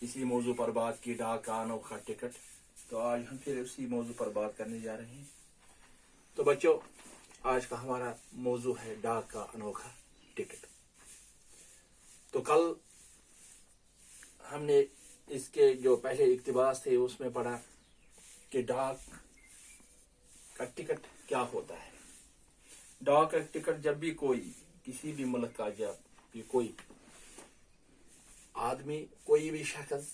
इसी मौजू पर बात की, डाक का अनोखा टिकट। तो आज हम फिर उसी मौजू पर बात करने जा रहे हैं। तो बच्चों, आज का हमारा मौजू है डाक का अनोखा टिकट। तो कल हमने इसके जो पहले इक्तिबास थे उसमें पढ़ा कि डाक का टिकट क्या होता है। डाक का टिकट जब भी कोई किसी भी मुल्क का जब भी कोई आदमी कोई भी शख्स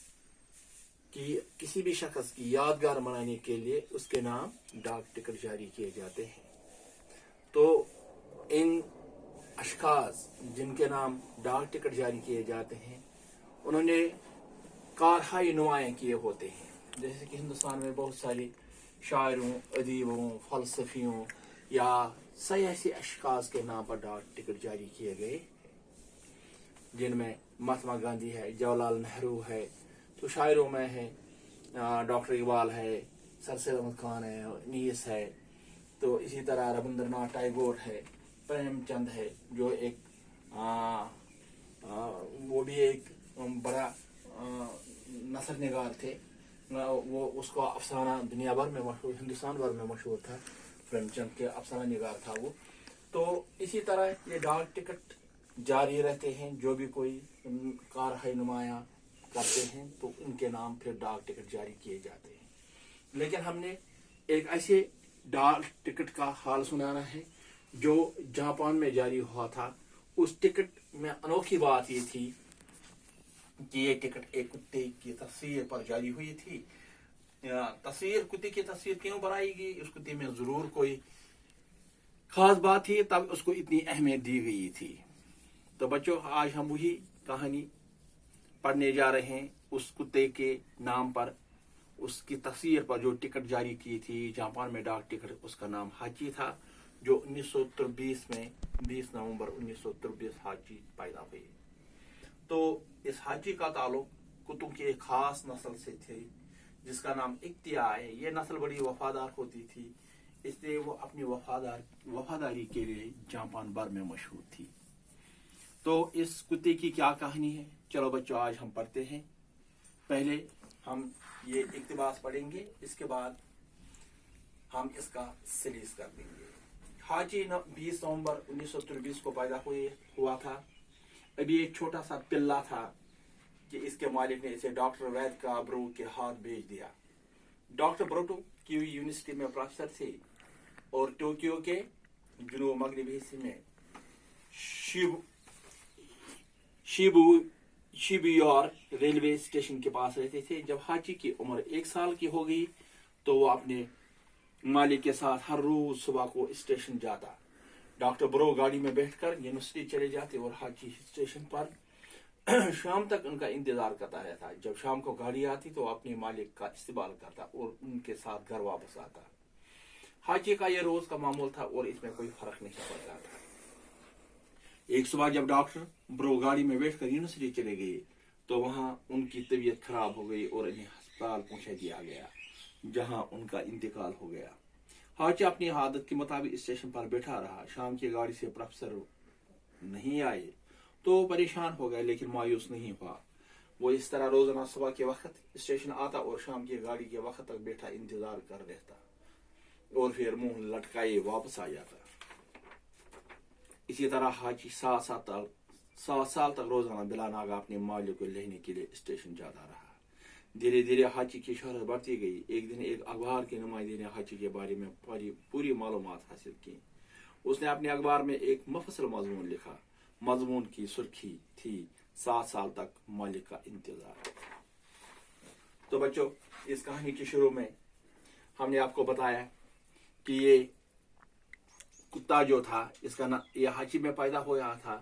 की किसी भी शख्स की यादगार मनाने के लिए उसके नाम डाक टिकट जारी किए जाते हैं। तो इन अशखास जिनके नाम डाक टिकट जारी किए जाते हैं उन्होंने कारहाई नुमाएं किए होते हैं। जैसे कि हिंदुस्तान में बहुत सारे शायरों, अदीबों, फलसफियों या सियासी अशखास के नाम पर डाक टिकट जारी किए गए, जिनमें महात्मा गांधी है, जवाहरलाल नेहरू है, तो शायरों में है डॉक्टर इकबाल है, सर सैयद अहमद खान है, नीस है, तो इसी तरह रविंद्रनाथ टैगोर है, प्रेमचंद है जो एक वो भी एक बड़ा नसर निगार थे। वो उसका अफसाना दुनिया भर में मशहूर, हिंदुस्तान भर में मशहूर था। प्रेमचंद के अफसाना निगार था वो। तो इसी तरह ये डाक टिकट जारी रहते हैं। जो भी कोई कारहाई नुमाया करते हैं तो उनके नाम फिर डाक टिकट जारी किए जाते हैं। लेकिन हमने एक ऐसे डाक टिकट का हाल सुनाना है जो जापान में जारी हुआ था। उस टिकट में अनोखी बात ये थी कि ये टिकट एक कुत्ते की तस्वीर पर जारी हुई थी। तस्वीर, कुत्ते की तस्वीर क्यों बनाई गई, उस कुत्ते में जरूर कोई खास बात थी, तब उसको इतनी अहमियत दी गई थी। तो बच्चों, आज हम वही कहानी पढ़ने जा रहे हैं। उस कुत्ते के नाम पर, उसकी तस्वीर पर जो टिकट जारी की थी जापान में डाक टिकट, उसका नाम हाची था, जो 1923 में 20 नवंबर 1923 हाची पैदा हुई। तो इस हाची का ताल्लुक कुत्तों की एक खास नस्ल से थे जिसका नाम इक्तिया है। ये नस्ल बड़ी वफादार होती थी, इसलिए वो अपनी वफादारी के लिए जापान भर में मशहूर थी। तो इस कुत्ते की क्या कहानी है, चलो बच्चों आज हम पढ़ते हैं। पहले हम ये इक्तिबास पढ़ेंगे, इसके बाद हम इसका सीरीज कर देंगे। हाची 20 नवंबर 1923 को पैदा हुआ था। अभी एक छोटा सा पिल्ला था कि इसके मालिक ने इसे डॉक्टर वैद का ब्रो के हाथ भेज दिया। डॉक्टर ब्रोटो क्यू यूनिवर्सिटी में प्रोफेसर थे और टोक्यो के जुनूब मगरबी हिस्से में शिबुयार रेलवे स्टेशन के पास रहते थे। जब हाची की उम्र 1 साल की हो गई तो वो अपने मालिक के साथ हर रोज सुबह को स्टेशन जाता। डॉक्टर ब्रो गाड़ी में बैठकर यूनिवर्सिटी चले जाते और हाची स्टेशन पर शाम तक उनका इंतजार करता रहता। जब शाम को गाड़ी आती तो अपने मालिक का इस्तेमाल करता और उनके साथ घर वापस आता। हाची का यह रोज का मामूल था और इसमें कोई फर्क नहीं पड़ता था। एक सुबह जब डॉक्टर ब्रो गाड़ी में बैठकर यूनिवर्सिटी चले गए तो वहां उनकी तबीयत खराब हो गई और इन्हें अस्पताल पहुंचा दिया गया, जहां उनका इंतकाल हो गया। हाची अपनी आदत के मुताबिक स्टेशन पर बैठा रहा। शाम की गाड़ी से प्रोफेसर नहीं आए तो परेशान हो गए, लेकिन मायूस नहीं हुआ। वो इस तरह रोजाना सुबह के वक्त स्टेशन आता और शाम की गाड़ी के वक्त तक बैठा इंतजार कर रहता और फिर मुंह लटकाए वापस आ जाता। इसी तरह हाची 7 साल तक रोजाना बिला नागा अपने मालिक को लेने के लिए स्टेशन जाता रहा। धीरे धीरे हाची की शोहरत बढ़ती गई। एक दिन एक अखबार के नुमाइंदे ने हाची के बारे में पूरी मालूमात हासिल की। उसने अपने अखबार में एक मुफस्सल मजमून लिखा। मजमून की सुर्खी थी 7 साल तक मालिक का इंतजार। तो बच्चों, इस कहानी के शुरू में हमने आपको बताया कि ये कुत्ता जो था इसका ये हाची में पैदा हुआ था।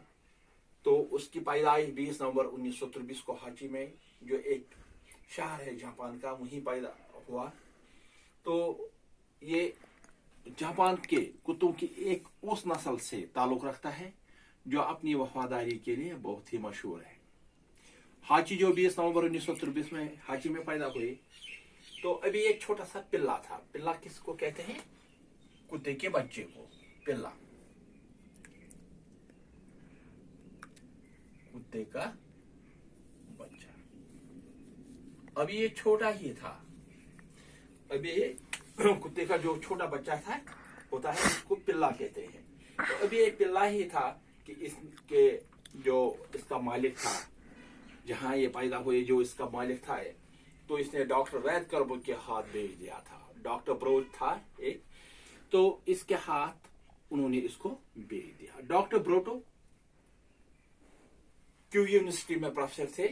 तो उसकी पैदाइश 20 नवंबर 1923 को हाची में, जो एक शहर है जापान का, वहीं पैदा हुआ। तो ये जापान के कुत्तों की एक उस नस्ल से ताल्लुक रखता है जो अपनी वफादारी के लिए बहुत ही मशहूर है। हाची जो 20 नवंबर 1923 में हाची में पैदा हुए, तो अभी एक छोटा सा पिल्ला था। पिल्ला किसको कहते हैं? कुत्ते के बच्चे को पिल्ला, कुत्ते का बच्चा। अभी ये छोटा ही था, अभी ये कुत्ते का जो छोटा बच्चा था होता है उसको पिल्ला कहते हैं। तो अभी एक पिल्ला ही था कि इसके जो इसका मालिक था, जहां ये पैदा हुए जो इसका मालिक था, तो इसने डॉक्टर वैद करबो के हाथ भेज दिया था। डॉक्टर ब्रोच था एक, तो इसके हाथ उन्होंने इसको भेज दिया। डॉक्टर ब्रोटो क्यू यूनिवर्सिटी में प्रोफेसर थे।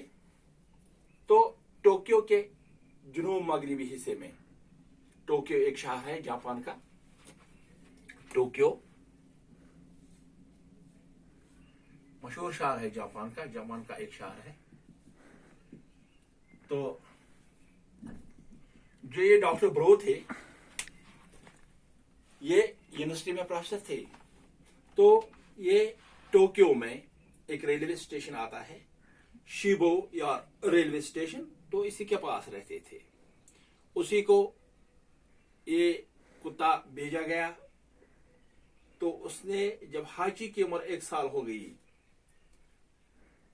तो टोक्यो के जुनूब मगरबी हिस्से में, टोक्यो एक शहर है जापान का, टोक्यो मशहूर शहर है जापान का एक शहर है। तो जो ये डॉक्टर ब्रो थे, ये यूनिवर्सिटी में प्रोफेसर थे। तो ये टोक्यो में एक रेलवे स्टेशन आता है, शिबो या रेलवे स्टेशन, तो इसी के पास रहते थे। उसी को ये कुत्ता भेजा गया। तो उसने जब हाची की उम्र 1 साल हो गई,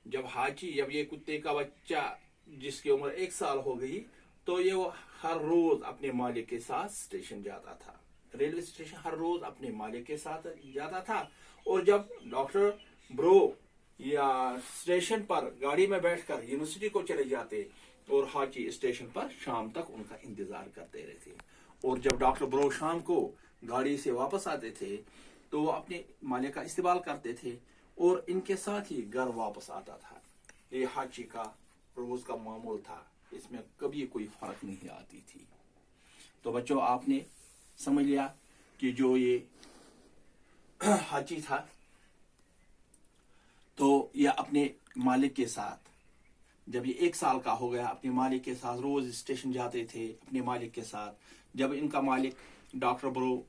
जब ये कुत्ते का बच्चा जिसकी उम्र 1 साल हो गई, तो ये वो हर रोज अपने मालिक के साथ स्टेशन जाता था, रेलवे स्टेशन हर रोज अपने मालिक के साथ जाता था। और जब डॉक्टर ब्रो या स्टेशन पर गाड़ी में बैठकर यूनिवर्सिटी को चले जाते और हाची स्टेशन पर शाम तक उनका इंतजार करते रहते। और जब डॉक्टर ब्रो शाम को गाड़ी से वापस आते थे तो वो अपने मालिक का इस्तेमाल करते थे और इनके साथ ही घर वापस आता था। ये हाची का रोज का मामूल था, इसमें कभी कोई फर्क नहीं आती थी। तो बच्चों, आपने समझ लिया कि जो ये हाची था, तो ये अपने मालिक के साथ, जब ये 1 साल का हो गया, अपने मालिक के साथ रोज स्टेशन जाते थे अपने मालिक के साथ। जब इनका मालिक डॉक्टर ब्रो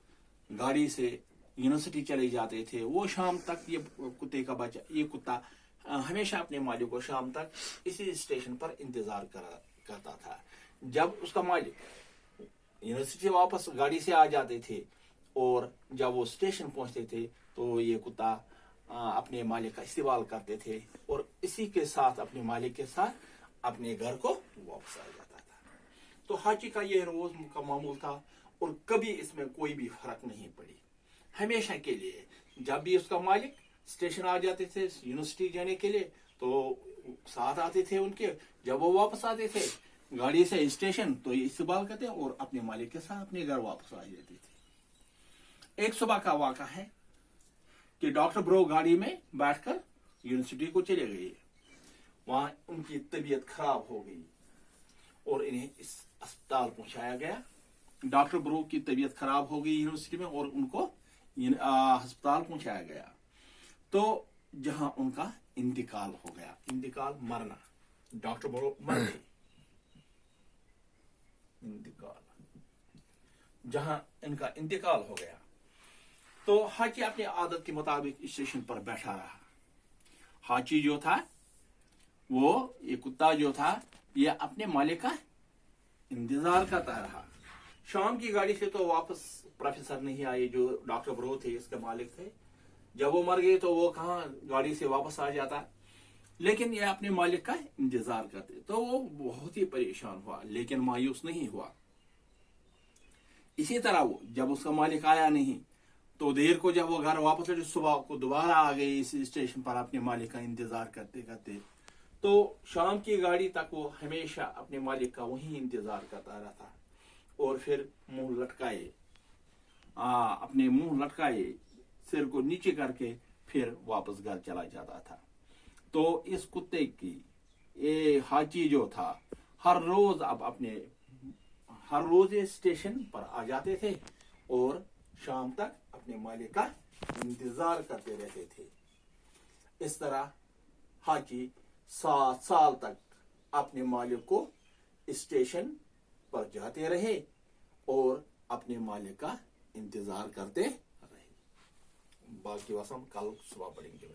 गाड़ी से यूनिवर्सिटी चले जाते थे, वो शाम तक ये कुत्ता हमेशा अपने मालिक को शाम तक इसी स्टेशन पर इंतजार करता था। जब उसका मालिक यूनिवर्सिटी वापस गाड़ी से आ जाते थे और जब वो स्टेशन पहुंचते थे, तो ये कुत्ता अपने मालिक का इस्तेमाल करते थे और इसी के साथ अपने मालिक के साथ अपने घर को वापस आ जाता था। तो हाची का ये रोज का मामूल था और कभी इसमें कोई भी फर्क नहीं पड़ी। हमेशा के लिए जब भी उसका मालिक स्टेशन आ जाते थे यूनिवर्सिटी जाने के लिए, तो साथ आते थे उनके। जब वो वापस आते थे गाड़ी से स्टेशन, तो ये इस्तेमाल करते और अपने मालिक के साथ अपने घर वापस आ जाते थे। एक सुबह का वाक़ा है कि डॉक्टर ब्रो गाड़ी में बैठकर यूनिवर्सिटी को चले गए। वहां उनकी तबीयत खराब हो गई और इन्हें इस अस्पताल पहुंचाया गया। डॉक्टर ब्रो की तबीयत खराब हो गई यूनिवर्सिटी में और उनको अस्पताल पहुंचाया गया। तो जहां उनका इंतकाल हो गया, इंतकाल मरना, डॉक्टर ब्रो मर गए। इंतकाल, जहां इनका इंतकाल हो गया, तो हाची अपनी आदत के मुताबिक स्टेशन पर बैठा रहा। हाची जो था, वो ये कुत्ता जो था, ये अपने मालिक का इंतजार करता रहा। शाम की गाड़ी से तो वापस प्रोफेसर नहीं आए, जो डॉक्टर ब्रो थे इसके मालिक थे। जब वो मर गए तो वो कहाँ गाड़ी से वापस आ जाता, लेकिन ये अपने मालिक का इंतजार करते। तो वो बहुत ही परेशान हुआ, लेकिन मायूस नहीं हुआ। इसी तरह वो जब उसका मालिक आया नहीं, तो देर को जब वो घर वापस लौटे, सुबह को दोबारा आ गए इस स्टेशन पर अपने मालिक का इंतजार करते करते। तो शाम की गाड़ी तक वो हमेशा अपने मालिक का वही इंतजार करता रहता और फिर मुंह लटकाए, अपने मुंह लटकाए, सिर को नीचे करके फिर वापस घर चला जाता था। तो इस कुत्ते की ये हाची जो था, हर रोज ये स्टेशन पर आ जाते थे और शाम तक अपने मालिक का इंतजार करते रहते थे। इस तरह हाची 7 साल तक अपने मालिक को स्टेशन पर जाते रहे और अपने मालिक का इंतजार करते रहे। बाकी वसम कल सुबह पढ़ेंगे।